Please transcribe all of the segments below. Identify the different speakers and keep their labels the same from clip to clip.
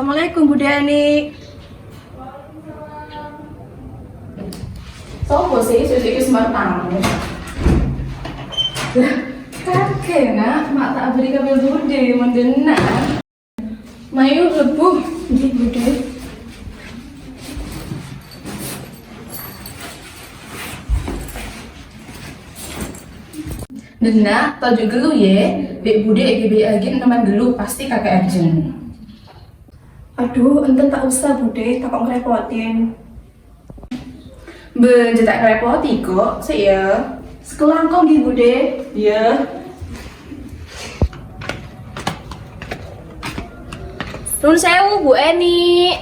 Speaker 1: Assalamualaikum Bu Dani. Sopo sih sesuk iki semar tamu? Lah, kakek nak, mak tak beri kabel Bude mendena. Mayu lebu, nggih Bude. Dena, tojo gelu ye, Bek Bude EGB lagi neman gelu pasti kakek arjen. Aduh, enten tak usah Bude, tak kok ngerepotin. Ben, tak ngerepoti kok, sih ya. Sekolah kok nggih Bude? Iya.
Speaker 2: Nun sewu Bu Eni.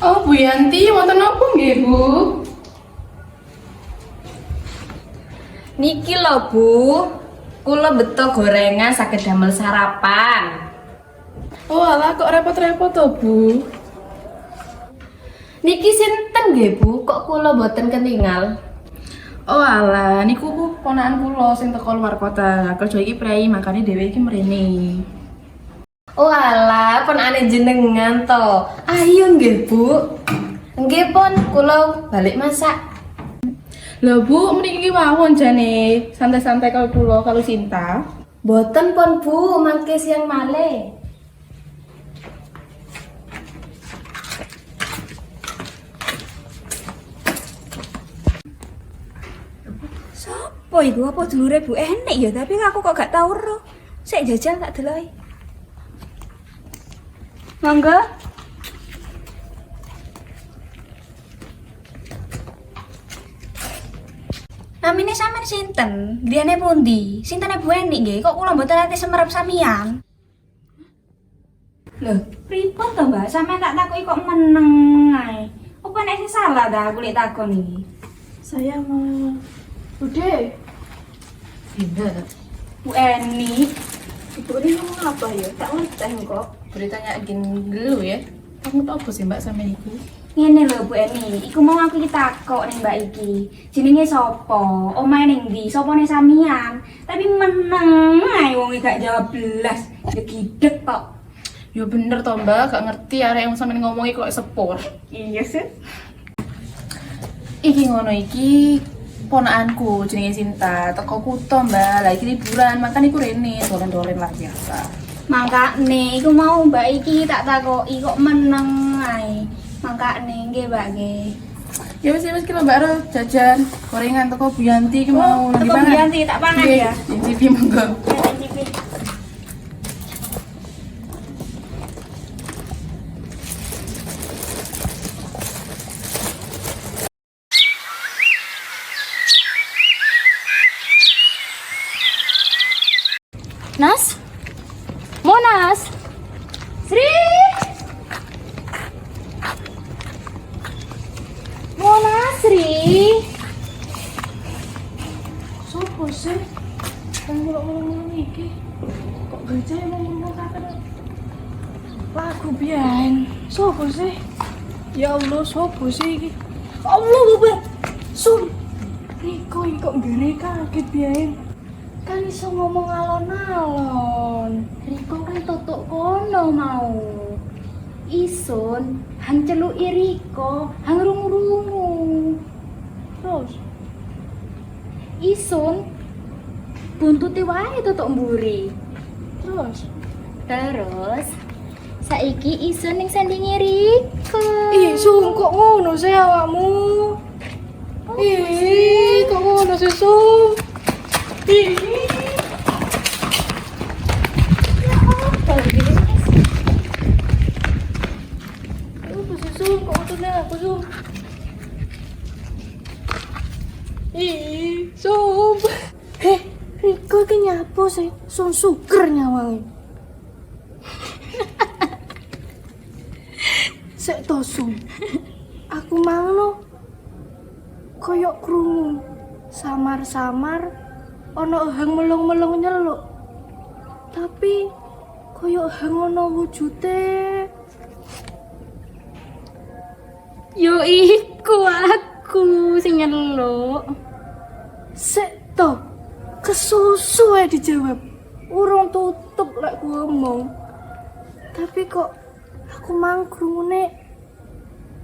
Speaker 1: Oh Bu Yanti, wonten napa nggih Bu?
Speaker 2: Niki lho Bu, kula beto gorengan saged damel sarapan.
Speaker 1: Oh alah kok repot-repot to Bu?
Speaker 2: Niki sinten nggih Bu, kok kula boten ketingal?
Speaker 1: Oh alah, niku Bu ponakan kula sing teko luar kota. Kerja iki prei, makane dhewe iki mrene.
Speaker 2: Oh alah, pon ane jenengan to. Ayo nggih Bu. Nggih pon, kula balik masak.
Speaker 1: Lho Bu, mriki mawon jane santai-santai kalau kula kalau Sinta.
Speaker 2: Boten pon Bu, mangke siang malih.
Speaker 3: Sopo iku apa dulure Bu Enik ya, tapi aku kok gak tau ro. Sik jajal tak deloki. Monggo. Namine sampean sinten? Griyane pundi? Sintene Bu Enik nggih, kok kula mboten ate semerap samian. Lho, pripun to, Mbak? Sampeyan tak takoki kok meneng ae. Apa nek sing salah ta aku lek takon iki?
Speaker 1: Saya mau Bude.
Speaker 2: Bener.
Speaker 3: Bu Enik.
Speaker 1: Ibu ini ngomong apa ya? Tak ngerti kok. Beritanya ingin gelu ya. Kamu tau apa sih Mbak sampe iku?
Speaker 3: Ngene lho Bu Eni, iku mau aku iki takok ning Mbak iki. Jenenge sapa? Omahe ning ndi? Sopane samian? Tapi meneng ae wong iki gak jawab belas. Ya gidek kok.
Speaker 1: Ya bener toh Mbak, gak ngerti arek yang sampe ngomongi kok sepur.
Speaker 3: Iya sih.
Speaker 1: Iki ngono iki ponakanku jenenge Sinta, teko kutho Mbak. Lah iki liburan, makan iku rene dolen-dolen lah biasa.
Speaker 3: Mangkane iku mau Mbak iki tak takoki kok meneng ae. Mangkane nggih Mbak nggih.
Speaker 1: Ya wis ki Mbak Ro jajan gorengan teko Bu Yanti ki mau lagi
Speaker 3: Teko
Speaker 1: pangan.
Speaker 3: Bu Yanti tak pangan
Speaker 1: Nggih,
Speaker 3: ya.
Speaker 1: Cici monggo.
Speaker 3: Ya, cicip.
Speaker 2: Nas? Monas?
Speaker 3: Sri. Monas Sri.
Speaker 1: Sopo sih? Kan ngulung-ngulung iki. Kok gajah emang ngomong lagu biyen. Sopo sih? Ya Allah, sopo sih iki? Allah, Bapak. Sun. Riko iki kok ngene kaget biyen. Kan iso ngomong alon-alon.
Speaker 2: Riko kan totok kono mau. Isun, hang celuki Riko, hang rungu-rungu.
Speaker 1: Terus
Speaker 2: Isun, buntuti wae totok mburi.
Speaker 1: terus
Speaker 2: Terus, saiki Isun ning sandinge Riko.
Speaker 1: ih, Sum kok ngono sih awakmu? Ih, kok ngono sih, Sum? Ih.
Speaker 2: Ya apa iki?
Speaker 1: Apa sih, Sum? Kok untungnya aku, Sum? Ih, Sum.
Speaker 3: Riko iki nyapo sih? Sun suger nyawange.
Speaker 1: Sek to, Sum. Aku mangno koyok krungu samar-samar ana hang melung-melung nyeluk. Tapi koyok hang ana wujute.
Speaker 4: Yo iku aku sing nyeluk.
Speaker 1: Sik to. Kesusu ae dijawab. Urung tutup lek ngomong. Tapi kok aku mangkrungune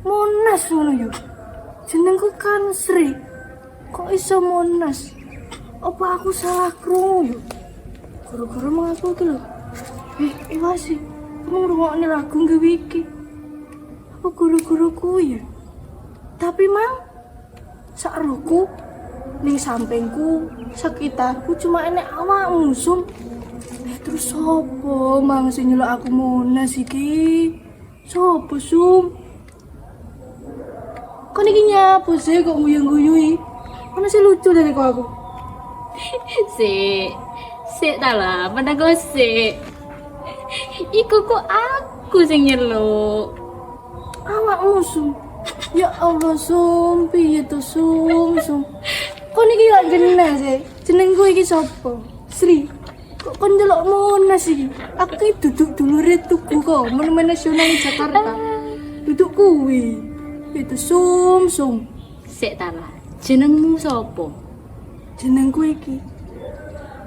Speaker 1: Monas ngono yo. Jenengku kan Sri. Kok iso Monas? Apa aku salah krungu yo? Guru-guru mengaku iki lho. Iwa sih. Kamu ngrungokne lagu nggawe iki. Apa guru-guruku ya? Tapi mang sak rohku ning sampingku, sekitarku cuma enek awakmu Sum. Terus sopo mang sing nyeluk aku Monas iki? Sopo Sum? Kok niki nyapu sih kok nguyung-nguyui? Mana sih lucu dari kok aku?
Speaker 4: Sik ta lah, padahal sik. Iku kok aku sing nyeluk.
Speaker 1: Awakmu Sum. Ya Allah Sum, piye to Sum? Kok niki gak genah sih? Jenengku iki sapa? Sri. Kok kon ndelok Monas iki? Aku iki duduk dulure tuku kok, Monumen Nasional di Jakarta. Duduk kuwi. Itu Sum.
Speaker 4: Sik ta lah, jenengmu sapa?
Speaker 1: Jenengku iki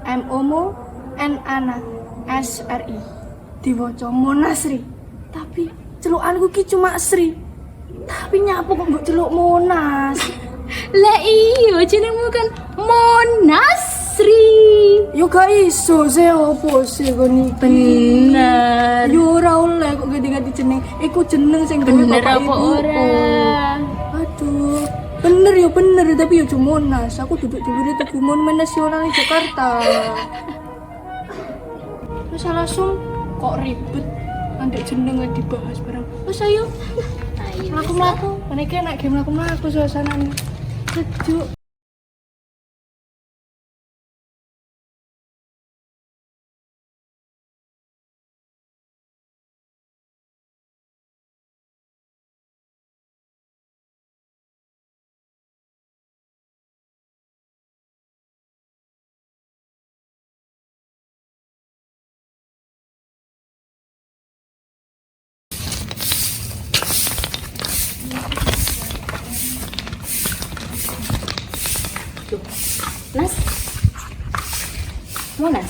Speaker 1: M-O-M-O N-A-N-A S-R-I. Diwaca Monasri. Tapi celukanku ki cuma Sri. Tapi nyapu kok mbok celuk Monas.
Speaker 4: Lah iya, jenengmu kan Monasri.
Speaker 1: Yo gak iso sih opo sih kon iki.
Speaker 4: Bener.
Speaker 1: Yo ora oleh kok ganti-ganti jeneng. Iku jeneng sing gawe
Speaker 4: Bener
Speaker 1: bapak
Speaker 4: apa
Speaker 1: ibuku.
Speaker 4: ora?
Speaker 1: Aduh. Bener tapi yo cuma Monas. Aku duduk dulu di Tugu Monumen Nasional di Jakarta. Terus langsung kok ribet. Nanti jeneng dibahas bareng. Terus ayo. Mlaku-mlaku. Meniki enak game mlaku-mlaku suasanane. Sejuk.
Speaker 4: Nas. Monas.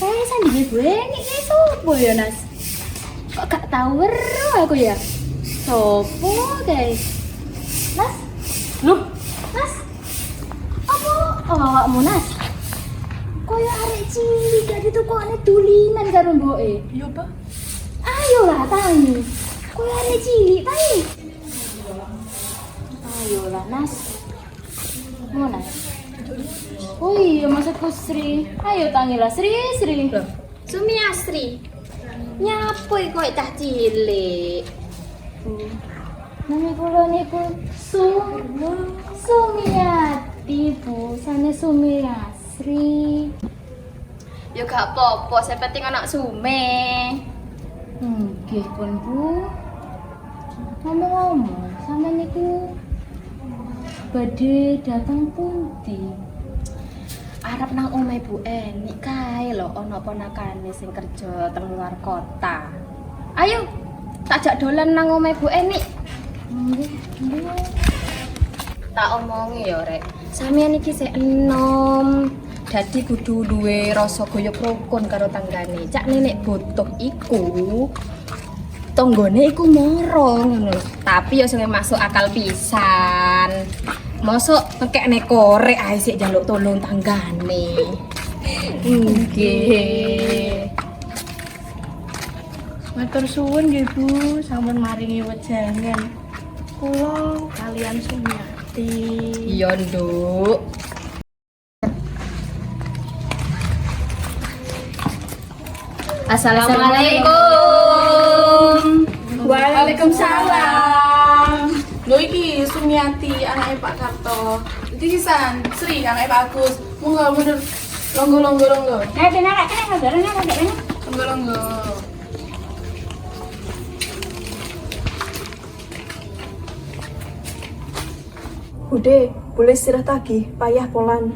Speaker 4: Sandinge gue ini sopo ya, Nas? Kok gak tau weruh aku ya? Sopo, guys? Nas? Loh, Nas? Apa awakmu, Nas? Koyo arek cilik gak ditukokne dulinan karo mboke.
Speaker 1: Yo, Pak.
Speaker 4: Ayolah tangi. Koyo arek cilik tangi. Ayolah, Nas. Monas. Oh iya, maksudku Sri. Ayo tangilah Sri.
Speaker 2: Sumi Asri. Nyapu kok cah cilik.
Speaker 4: Nama kula niku Sumiati, Bu. Sane Sumiasri.
Speaker 2: Ya gak apa-apa, saya penting anak Sume.
Speaker 4: Nggih pun, Bu. Ngomong-ngomong, sampe niku badhe datang pundi?
Speaker 2: Arep nang omahe Bu Eni kae lho, ana ponakane sing kerja teng luar kota. Ayo, tak jak dolan nang omahe Bu Eni.
Speaker 4: Nggih.
Speaker 2: Tak omongi ya, Rek. Sampeyan iki sik enom. Dadi kudu duwe rasa guyub rukun karo tanggane. Cak nenek butuh iku tonggone iku moro ngono. Tapi ya sing masuk akal pisan. Mosok ngekekne korek ae sik njaluk tolong tanggane.
Speaker 4: Nggih.
Speaker 1: Matur suwun nggih Bu, sampun maringi wejangan. Kula kalian Sumiati.
Speaker 2: Iya, Nduk. Assalamualaikum.
Speaker 1: Waalaikumsalam. Lho iki Sumiati, anake Pak Karto. Iki sisan Sri, anake Pak Agus. Monggo mundur. Longgo.
Speaker 3: Kene ngobrolane kene.
Speaker 1: Longgo. Bude, boleh istirahat lagi, payah polan.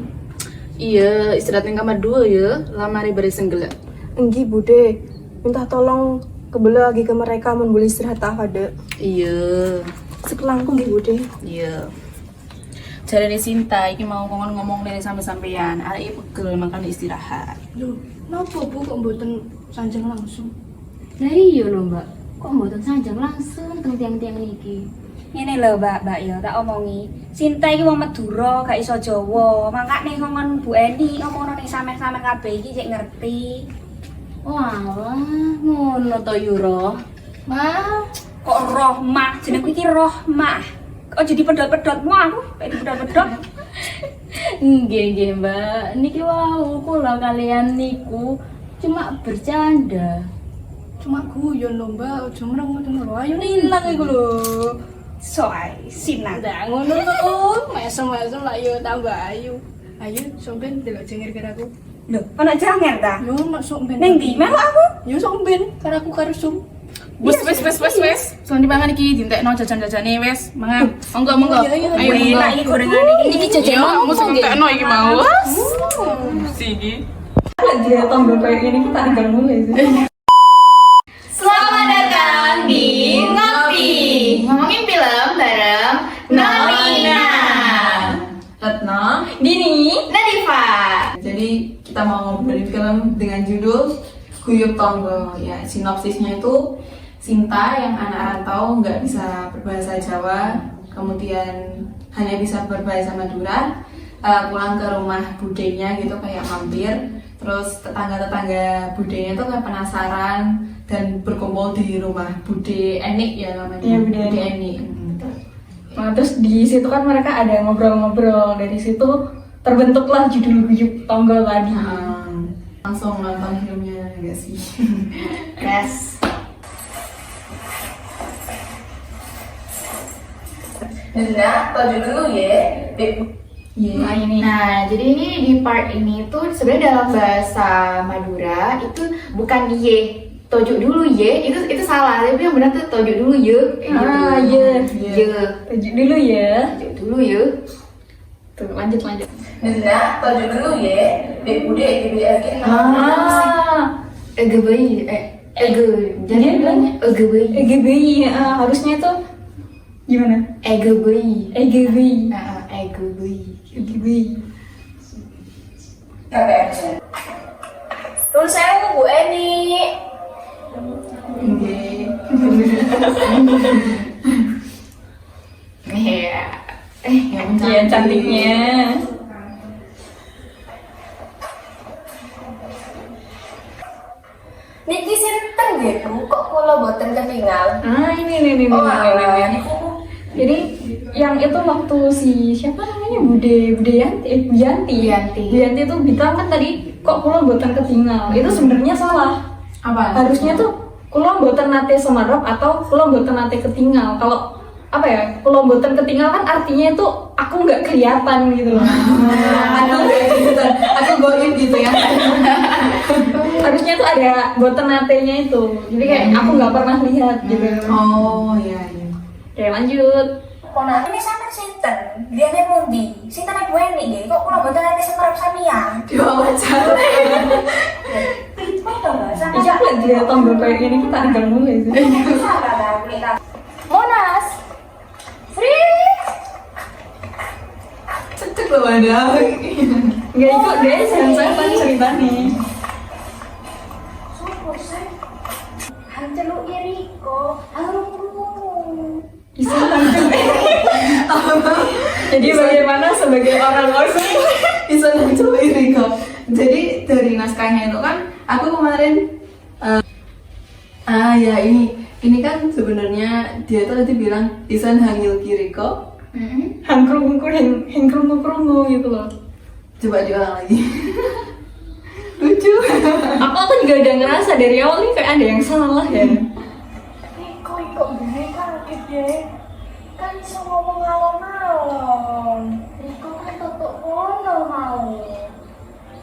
Speaker 5: Iya, istirahat yang kamar 2 ya, lamari bari senggelak.
Speaker 1: Enggi Bude, minta tolong kebele lagi ke mereka mun boleh istirahat tak ada.
Speaker 5: Iya.
Speaker 1: sekelangkung nggih Bude.
Speaker 5: Iya. Jare di Sinta iki mau ngomong dari sampe-sampean, arek pegel makane istirahat.
Speaker 1: Lho, napa Bu kok mboten sanjang langsung?
Speaker 4: Lah iya lho Mbak, kok mboten sanjang langsung teng tiang-tiang niki.
Speaker 3: Ngene lho Mbak ya tak omongi. Sinta iki wong Madura, gak iso Jawa. Makane ngomong Bu Eni ngomongno ning sampean-sampean kabeh iki cek ngerti.
Speaker 4: Walah, ngono to Yura.
Speaker 1: Mah,
Speaker 3: Kok Rohmah, jenengku iki Rohmah. Kok jadi pedot-pedotmu aku? Kayak di pedot-pedot.
Speaker 4: Nggih Mbak, niki wau kula kalian niku cuma bercanda.
Speaker 1: cuma guyon lho Mbak, aja mereng-mereng lho. Ayo nilang iku lho.
Speaker 3: Soai sinang.
Speaker 1: Ndak ngono lho. Mesem-mesem lah yo tambah ayu. Ayo somben delok jengir karo aku.
Speaker 3: Lho, ana janger ta?
Speaker 1: Yo masuk ben.
Speaker 3: Ning ndi melu aku?
Speaker 1: Yo somben karo aku karo sum.
Speaker 5: Wes. Sono dipangan iki dintekno jajan-jajane wes. Mangan. Monggo.
Speaker 1: Iya, iya.
Speaker 5: Ayo
Speaker 3: Enak
Speaker 5: monggo.
Speaker 3: iki gorengan iki.
Speaker 4: Niki jajan
Speaker 5: Iya,
Speaker 4: apa
Speaker 5: mesti
Speaker 4: nggih?
Speaker 5: entekno iki mau. Sigi.
Speaker 1: Dia tombol kayak gini kita tinggal mulai sih.
Speaker 2: Selamat datang di Ngopi. Ngomongin film bareng Nolina,
Speaker 5: Retno.
Speaker 2: Dini, Nadifa.
Speaker 5: Jadi kita mau ngobrolin film dengan judul Guyub Tonggo. Ya, sinopsisnya itu Sinta yang anak rantau nggak bisa berbahasa Jawa, kemudian hanya bisa berbahasa Madura, pulang ke rumah budenya gitu kayak mampir. Terus tetangga-tetangga budenya tuh kayak penasaran dan berkumpul di rumah Bude Enik ya namanya.
Speaker 6: Iya, Bude
Speaker 5: Enik.
Speaker 6: Nah, terus di situ kan mereka ada ngobrol-ngobrol. Dari situ terbentuklah judul Guyub Tonggo tadi.
Speaker 5: Langsung nonton filmnya enggak sih?
Speaker 2: Yes. Nunda, tahu dulu ya.
Speaker 6: Nah, ini.
Speaker 2: Nah, jadi ini di part ini tuh sebenarnya dalam bahasa Madura itu bukan ye, tojuk dulu ye, itu salah. Tapi yang benar tuh tojuk dulu ye.
Speaker 6: Ah, ye.
Speaker 2: Ye.
Speaker 6: Tajuk dulu ya.
Speaker 2: Tojuk dulu ye.
Speaker 6: Tuh, lanjut.
Speaker 2: Nunda, tojuk dulu ye. Bude yakin. Egebai, jadi bilangnya egebai.
Speaker 6: EGBI, harusnya itu gimana?
Speaker 2: Egebai.
Speaker 6: EGBI.
Speaker 2: Egebai.
Speaker 6: EGBI.
Speaker 2: Terus saya Bu Eni. Iya.
Speaker 6: Iya, cantiknya.
Speaker 2: Niki sinten gitu, kok kula boten ketinggal.
Speaker 6: Ini. Jadi yang itu waktu si siapa namanya Buyanti itu bilang kan tadi kok kula mboten ketinggal. Itu sebenarnya salah.
Speaker 5: Apa?
Speaker 6: Harusnya tuh kula mboten nate semarep atau kula mboten nate ketinggal. Kalau apa ya, kula mboten ketinggal kan artinya itu aku nggak kelihatan gitu loh.
Speaker 5: Aku goib gitu ya.
Speaker 6: Harusnya tuh ada mboten nate-nya itu. Jadi kayak aku nggak pernah lihat gitu.
Speaker 5: Oh iya.
Speaker 6: Oke, lanjut.
Speaker 3: Nah, ini sampe sinten? Dia nek pundi? Sinten nek Bu Eni nggih? Kok kula mboten ate semerap sampeyan?
Speaker 5: Diwawancara.
Speaker 3: Foto Mbak, sampe
Speaker 6: Iya, aku dia tombol kayak gini kita tinggal mulai sih.
Speaker 3: salah ta kulita.
Speaker 2: Monas. Free.
Speaker 5: Cecek loh ada.
Speaker 6: Nggak ikut deh, saya cerita nih.
Speaker 3: Sopo sih? Hanceluk iriko, harung.
Speaker 6: Jadi bagaimana sebagai orang asing?
Speaker 5: Bisa coba ini kok. Jadi dari naskahnya itu kan aku kemarin ya ini kan sebenarnya dia tuh tadi bilang Isan Hangil Kiriko.
Speaker 6: Hengkrungu gitu loh.
Speaker 5: Coba diulang lagi. Lucu.
Speaker 6: Aku juga udah ngerasa dari awal nih kayak ada yang salah ya.
Speaker 1: Kok gini kaget ya? Kan iso ngomong alon-alon.
Speaker 4: Riko kan totok kono mau.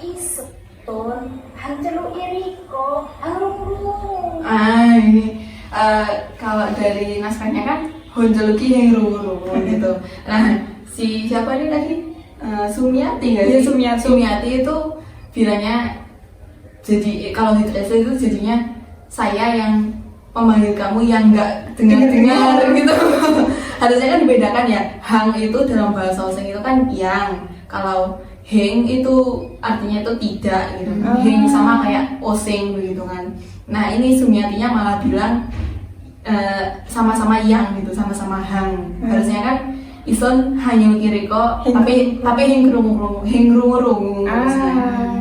Speaker 4: Isetun, hanceluk iriko, harung.
Speaker 5: Ini kalau dari naskahnya kan Honjoluki yang rungu gitu. Nah, si siapa nih tadi? Sumiati nggak
Speaker 6: Iya,
Speaker 5: sih?
Speaker 6: Sumiati.
Speaker 5: Sumiati itu bilangnya jadi kalau di itu jadinya saya yang memanggil kamu yang nggak dengar gitu. Harusnya kan dibedakan ya. Hang itu dalam bahasa Osing itu kan yang, kalau heng itu artinya itu tidak gitu. Heng sama kayak Osing begitu kan. Nah ini Sumiatinya malah bilang sama-sama yang gitu, sama-sama hang. Harusnya kan ison hanya kiri kok, tapi heng rungu.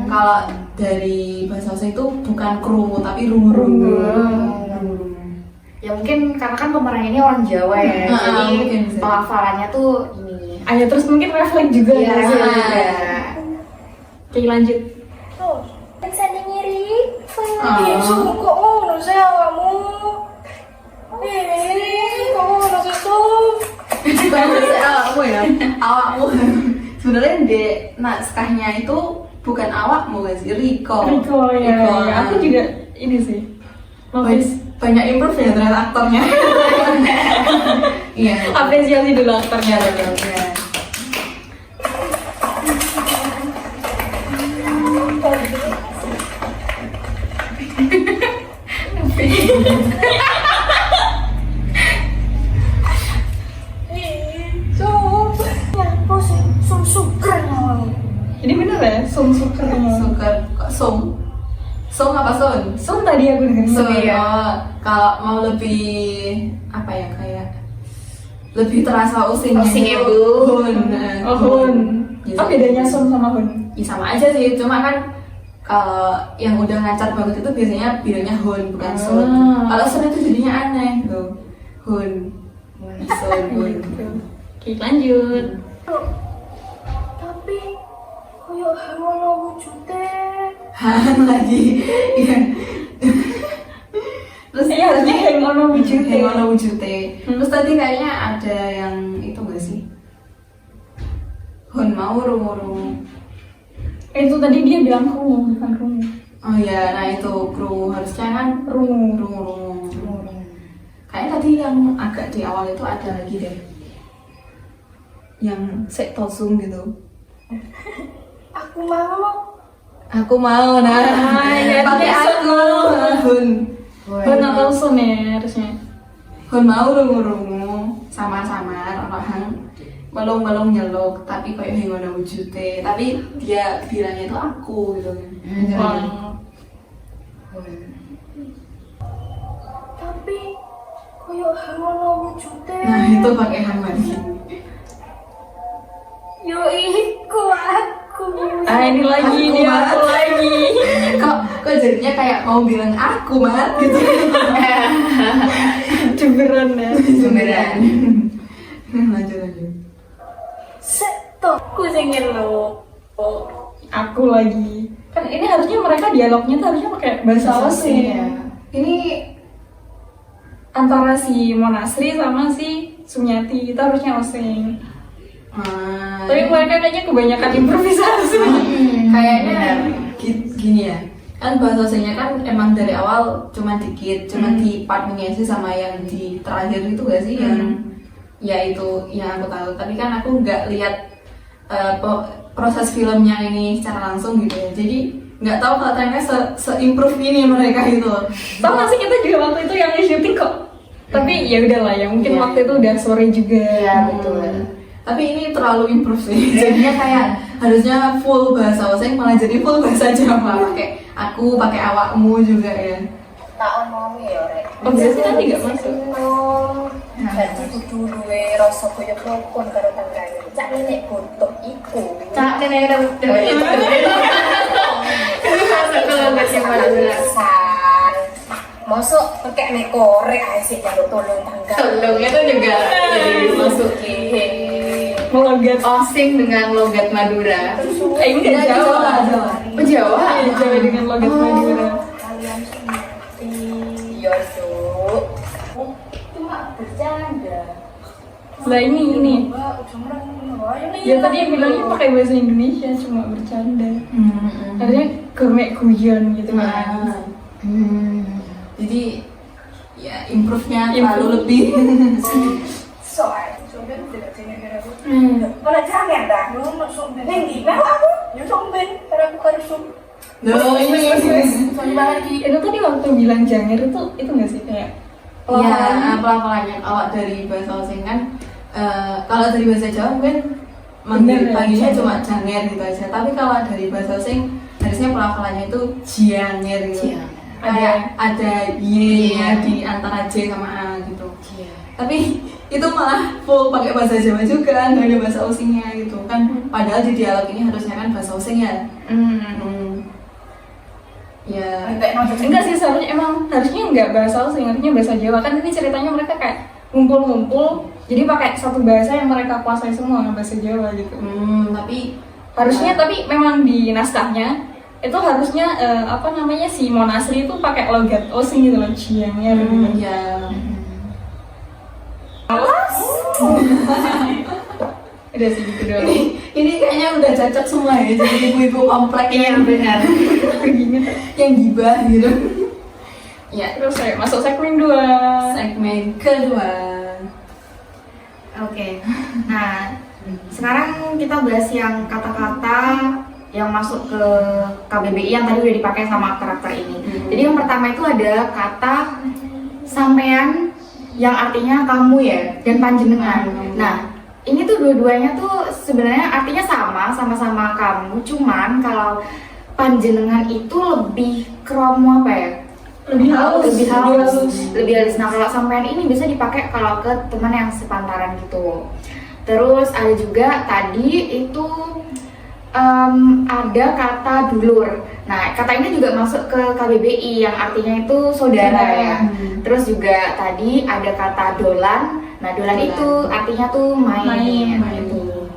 Speaker 5: Kalau dari bahasa Osing itu bukan kerungu tapi rungu.
Speaker 2: Ya mungkin karena kan pemerannya ini orang Jawa ya, jadi
Speaker 5: mungkin bisa.
Speaker 2: pelafalannya tuh ini.
Speaker 6: Ayo terus mungkin refleks juga
Speaker 2: Iya,
Speaker 6: ya.
Speaker 2: refleks juga.
Speaker 6: Oke lanjut.
Speaker 1: Terus,
Speaker 4: Pesannya mirip.
Speaker 1: kok ngono sih awakmu? Kok ngono sih tuh?
Speaker 5: Awakmu ya, awakmu. Sebenarnya di naskahnya itu bukan awakmu guys, Riko
Speaker 6: Ya. Aku juga ini sih.
Speaker 5: banyak improve ya ternyata aktornya. Iya,
Speaker 6: Apresiasi dulu aktornya.
Speaker 5: ya.
Speaker 6: Ini bener ya? Suker.
Speaker 5: Suker kok song apa son?
Speaker 6: Sun tadi aku dengerin.
Speaker 5: So, kalau mau lebih apa ya, kayak lebih terasa Osingnya
Speaker 2: Osingnya,
Speaker 5: itu
Speaker 2: Bu.
Speaker 5: hun.
Speaker 6: Oh, hun.
Speaker 5: Gitu.
Speaker 6: Apa bedanya sun sama hun?
Speaker 5: Ya, sama aja sih, cuma kan kalau yang udah lancar banget itu biasanya bilangnya hun bukan sun. Kalau sun itu jadinya aneh tuh. Hun. Sun, hun.
Speaker 6: Oke lanjut.
Speaker 1: Tapi koyo ngono wujude.
Speaker 5: Han lagi. Iya. Terus
Speaker 6: Iya harusnya hang ono wujud.
Speaker 5: Hang ono wujute. Terus tadi kayaknya ada yang itu gak sih? Hun mau rungu.
Speaker 6: Itu tadi dia bilang rungu bukan rungu.
Speaker 5: Oh iya, nah itu kru harusnya kan
Speaker 6: Rungu.
Speaker 5: rungu. Kayaknya tadi yang agak di awal itu ada lagi deh. Yang sek tosung gitu.
Speaker 1: Aku mau.
Speaker 5: Aku mau
Speaker 6: iya,
Speaker 5: pakai
Speaker 6: dia
Speaker 5: aku. Hun.
Speaker 6: Hun atau sun ya harusnya.
Speaker 5: Hun mau rungu sama-sama ono hang balong-balong nyeluk tapi kayak hang ono wujute, tapi dia bilangnya itu aku gitu kan.
Speaker 6: Wah.
Speaker 1: Tapi koyo ngono wujude.
Speaker 5: Nah itu pakai hang lagi.
Speaker 1: Yo iku aku.
Speaker 6: Ini lagi
Speaker 5: Aku,
Speaker 6: dia
Speaker 5: Mat.
Speaker 6: aku lagi.
Speaker 5: kok jadinya kayak mau bilang aku Mat gitu.
Speaker 6: Cemberan ya.
Speaker 2: Beneran.
Speaker 5: lanjut.
Speaker 1: Seto ku sing ngelo.
Speaker 6: Aku lagi. Kan ini harusnya mereka dialognya tuh harusnya pakai bahasa Osing.
Speaker 5: ya. Ini
Speaker 6: Antara si Monasri sama si Sumiati itu harusnya Osing. Tapi mereka kayaknya kebanyakan improvisasi.
Speaker 5: kayaknya gini ya. Kan bahasa Osingnya kan emang dari awal cuma dikit, cuma di part mengisi sama yang di terakhir itu gak sih yang ya itu yang aku tahu. Tapi kan aku nggak lihat proses filmnya ini secara langsung gitu ya. Jadi nggak tahu kalau ternyata se-improve ini mereka gitu.
Speaker 6: Sama sih kita juga waktu itu yang syuting kok. Tapi ya udahlah ya mungkin
Speaker 2: Iya.
Speaker 6: waktu itu udah sore juga.
Speaker 2: Iya betul.
Speaker 5: Tapi ini terlalu improve sih. Jadinya kayak harusnya full bahasa Osing malah jadi full bahasa Jawa. Pakai aku, pakai awakmu juga ya.
Speaker 2: Tak omongi ya rek.
Speaker 6: Oh berarti tadi nggak masuk.
Speaker 2: Jadi kudu duwe rasa koyo rukun karo tanggane. Cak nenek botok iku.
Speaker 6: Cak nenek udah
Speaker 2: San. Mosok pakai nek korek ae sik jaluk tolong tangga.
Speaker 5: Tolongnya tuh juga
Speaker 2: Dimasuki.
Speaker 6: Melogat.
Speaker 2: Osing dengan logat Madura.
Speaker 6: Ini udah Jawa.
Speaker 2: Oh Jawa.
Speaker 6: Iya, Jawa dengan logat Madura.
Speaker 1: Kalian seperti
Speaker 2: Iya, Cuk.
Speaker 1: cuma bercanda.
Speaker 6: Setelah ini.
Speaker 1: Mbak, cuma
Speaker 6: Ya tadi yang bilangnya pakai bahasa Indonesia cuma bercanda. Harusnya gemek guyon gitu kan.
Speaker 5: Jadi ya improve-nya terlalu lebih.
Speaker 1: soal sudah tidak dengar aku. Kalau jangan dah, lu masuk ben di mau aku. Yo sok ben, karena aku harus
Speaker 5: Loh, ini
Speaker 6: Sorry banget Ki. Itu tadi waktu bilang janger itu nggak sih kayak
Speaker 5: ya pelafalannya. Kalau dari bahasa Osing kan, kalau dari bahasa Jawa mungkin panggilnya cuma janger gitu aja. Tapi kalau dari bahasa Osing harusnya pelafalannya itu janger gitu. Kayak ada y-nya di antara j sama a gitu. Tapi itu malah full pakai bahasa Jawa juga, nggak ada bahasa Osingnya gitu kan. Padahal di dialog ini harusnya kan bahasa Osing ya. Ya,
Speaker 6: enggak sih, seharusnya emang harusnya enggak bahasa Osing, harusnya bahasa Jawa. Kan ini ceritanya mereka kayak ngumpul-ngumpul, jadi pakai satu bahasa yang mereka kuasai semua, bahasa Jawa gitu.
Speaker 5: tapi
Speaker 6: Harusnya tapi memang di naskahnya itu harusnya si Monasri itu pakai logat Osing gitu loh, ciangnya gitu.
Speaker 5: ya
Speaker 6: Udah sih gitu doang.
Speaker 5: ini kayaknya udah cocok semua ya jadi ibu-ibu komplek yang benar yang gibah gitu. Ya,
Speaker 6: Terus saya masuk segmen 2.
Speaker 5: segmen kedua.
Speaker 3: Oke. Nah, sekarang kita bahas yang kata-kata yang masuk ke KBBI yang tadi udah dipakai sama karakter ini. Jadi yang pertama itu ada kata sampean yang artinya kamu ya, dan panjenengan. Nah, ini tuh dua-duanya tuh sebenarnya artinya sama-sama kamu, cuman kalau panjenengan itu lebih kromo apa ya? Lebih halus. Nah, kalau sampean ini bisa dipakai kalau ke teman yang sepantaran gitu. Terus ada juga tadi itu ada kata dulur. Nah, kata ini juga masuk ke KBBI yang artinya itu saudara ya. Terus juga tadi ada kata dolan. Nah, dolan itu artinya tuh main. Gitu.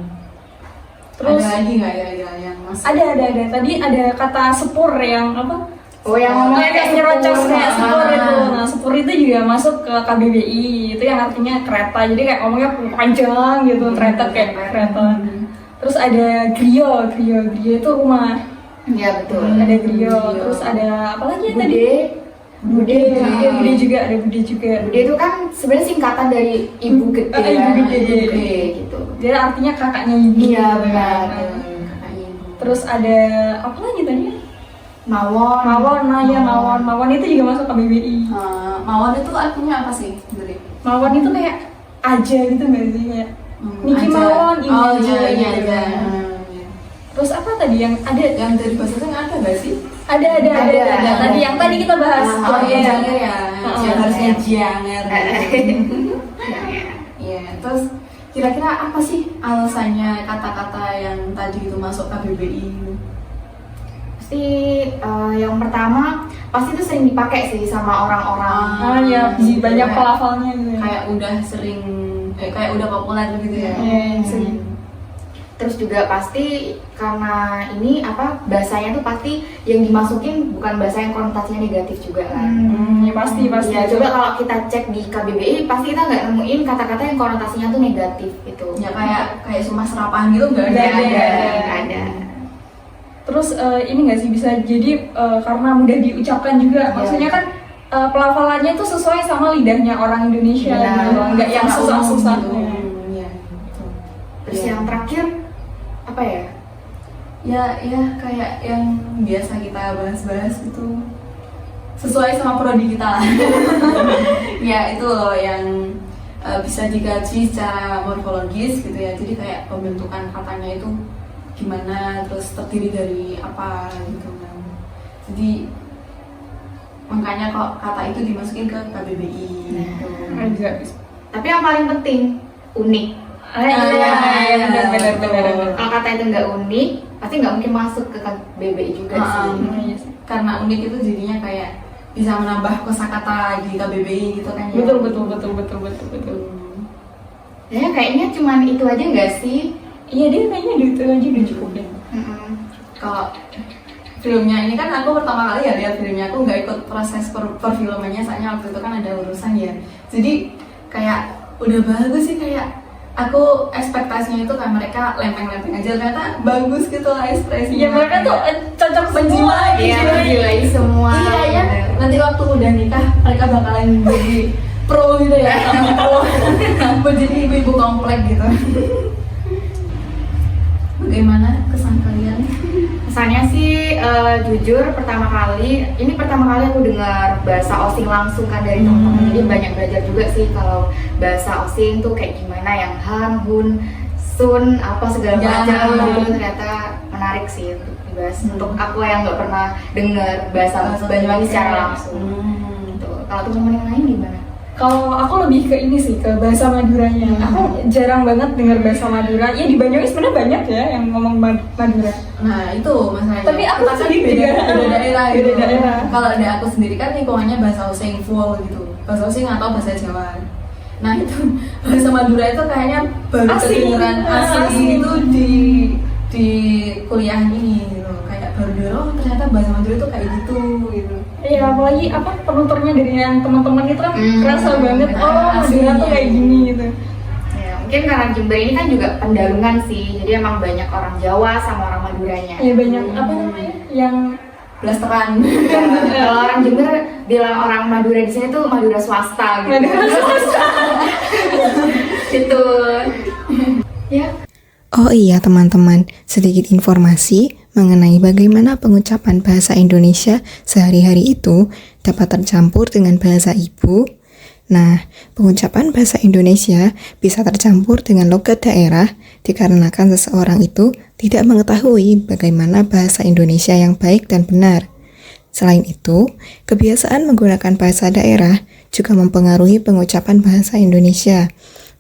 Speaker 6: Terus
Speaker 5: ada lagi nggak ya yang masuk?
Speaker 6: ada. Tadi ada kata sepur yang apa?
Speaker 3: Oh, yang ngomongnya
Speaker 6: kayak nyerocos kayak sepur itu. Nah, sepur itu juga masuk ke KBBI. Itu yang artinya kereta. Jadi kayak ngomongnya panjang gitu, kereta kayak kereta. Terus ada griyo itu rumah.
Speaker 3: Iya, betul.
Speaker 6: Ada griyo. Terus ada apa lagi yang tadi? Bude juga.
Speaker 3: Bude itu kan sebenarnya singkatan dari ibu gede.
Speaker 6: Ibu gede
Speaker 3: gitu.
Speaker 6: Dia artinya kakaknya ibu.
Speaker 3: Iya, benar.
Speaker 5: Kakaknya ibu.
Speaker 6: Terus ada apa lagi tadi?
Speaker 3: Mawon.
Speaker 6: Mawon itu juga masuk KBBI.
Speaker 5: Mawon itu artinya apa sih sebenarnya?
Speaker 6: Mawon itu kayak aja gitu nggak sih, kayak Niki
Speaker 5: Aja.
Speaker 6: Mawon ini
Speaker 5: Oh
Speaker 6: aja
Speaker 5: iya.
Speaker 6: gitu. Terus apa tadi yang ada?
Speaker 5: Yang dari bahasa Osing ada nggak sih?
Speaker 6: Ada. Tadi yang tadi kita bahas.
Speaker 5: Oh iya,
Speaker 6: iya.
Speaker 5: janger ya. Yang harusnya janger. Iya, terus kira-kira apa sih alasannya kata-kata yang tadi itu masuk KBBI?
Speaker 3: Pasti yang pertama pasti itu sering dipakai sih sama orang-orang.
Speaker 6: Ya, banyak pelafalnya gitu ya.
Speaker 5: Kayak udah sering, kayak udah populer gitu ya.
Speaker 6: Iya, sering.
Speaker 3: Terus juga pasti karena ini bahasanya tuh pasti yang dimasukin bukan bahasa yang konotasinya negatif juga kan.
Speaker 6: Ya pasti.
Speaker 3: Ya, coba kalau kita cek di KBBI pasti kita nggak nemuin kata-kata yang konotasinya tuh negatif gitu.
Speaker 5: Ya kayak cuma serapan gitu nggak ada.
Speaker 3: Nggak ada.
Speaker 6: Terus ini nggak sih bisa jadi karena mudah diucapkan juga. Maksudnya kan pelafalannya itu sesuai sama lidahnya orang Indonesia, gitu. Nggak yang susah-susah.
Speaker 5: Iya.
Speaker 3: Terus yang terakhir apa ya?
Speaker 5: Ya kayak yang biasa kita bahas-bahas itu sesuai sama prodi kita lah. Ya itu loh yang bisa dikaji secara morfologis gitu ya. Jadi kayak pembentukan katanya itu gimana, terus terdiri dari apa gitu kan. Jadi makanya kok kata itu dimasukin ke KBBI gitu.
Speaker 3: Tapi yang paling penting unik.
Speaker 6: Benar.
Speaker 3: Kalau kata itu nggak unik, pasti nggak mungkin masuk ke KBBI juga sih.
Speaker 5: Karena unik itu jadinya kayak bisa menambah kosakata di KBBI gitu kan ya.
Speaker 6: Betul.
Speaker 3: Ya kayaknya cuman itu aja nggak sih?
Speaker 6: Iya, dia kayaknya itu aja udah cukup deh.
Speaker 5: Kalau filmnya ini kan aku pertama kali ya lihat filmnya, aku nggak ikut proses perfilmannya soalnya waktu itu kan ada urusan ya. Jadi kayak udah bagus sih, kayak aku ekspektasinya itu kan mereka lempeng-lempeng aja, ternyata bagus gitu lah ekspresinya.
Speaker 6: Iya, mereka tuh cocok menjiwai.
Speaker 3: Iya, menjiwai semua.
Speaker 5: Iya ya. Nanti waktu udah nikah mereka bakalan jadi pro gitu ya, pro buat jadi ibu-ibu komplek gitu. Bagaimana kesan kalian?
Speaker 2: Kesannya sih jujur pertama kali aku dengar bahasa Osing langsung kan dari teman-teman. Jadi banyak belajar juga sih kalau bahasa Osing tuh kayak gimana, yang Han, Hun, Sun, apa segala macam. Itu ternyata menarik sih untuk dibahas. Untuk aku yang nggak pernah dengar bahasa Banyuwangi secara langsung. Tuh. Kalau teman-teman yang lain gimana?
Speaker 6: Kalau aku lebih ke ini sih, ke bahasa Maduranya. Aku jarang banget dengar bahasa Madura. Ya di Banyuwangi sebenarnya banyak ya yang ngomong Madura.
Speaker 5: Nah itu masalahnya.
Speaker 6: Tapi aku
Speaker 5: Kita kan
Speaker 6: sendiri
Speaker 5: beda daerah gitu.
Speaker 6: Beda daerah.
Speaker 5: Kalau ada aku sendiri kan lingkungannya bahasa Osing full gitu, bahasa Osing atau bahasa Jawa. Nah itu bahasa Madura itu kayaknya baru kedengeran asing itu di kuliah ini gitu. Kayak baru dengar, oh ternyata bahasa Madura itu kayak gitu gitu.
Speaker 6: Iya, apalagi penuturnya dari yang teman-teman itu kan kerasa banget. Oh, Madura tuh kayak gini gitu.
Speaker 2: Ya, mungkin karena Jember ini kan juga pendalungan sih, jadi emang banyak orang Jawa sama orang Maduranya.
Speaker 6: Iya banyak yang
Speaker 5: Blasteran.
Speaker 2: Kalau orang Jember bilang orang Madura di sini tuh Madura swasta gitu. Gitu. Ya.
Speaker 7: Oh iya teman-teman, sedikit informasi mengenai bagaimana pengucapan bahasa Indonesia sehari-hari itu dapat tercampur dengan bahasa ibu. Nah, pengucapan bahasa Indonesia bisa tercampur dengan logat daerah dikarenakan seseorang itu tidak mengetahui bagaimana bahasa Indonesia yang baik dan benar. Selain itu, kebiasaan menggunakan bahasa daerah juga mempengaruhi pengucapan bahasa Indonesia.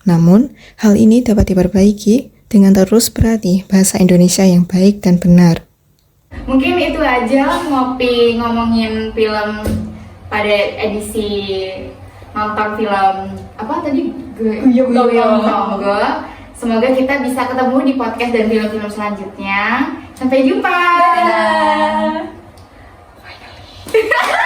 Speaker 7: Namun, hal ini dapat diperbaiki dengan terus berlatih bahasa Indonesia yang baik dan benar.
Speaker 2: Mungkin itu aja ngopi ngomongin film pada edisi nonton film apa tadi? Guyong Tonggo. Semoga kita bisa ketemu di podcast dan film-film selanjutnya. Sampai jumpa.
Speaker 6: Dadah.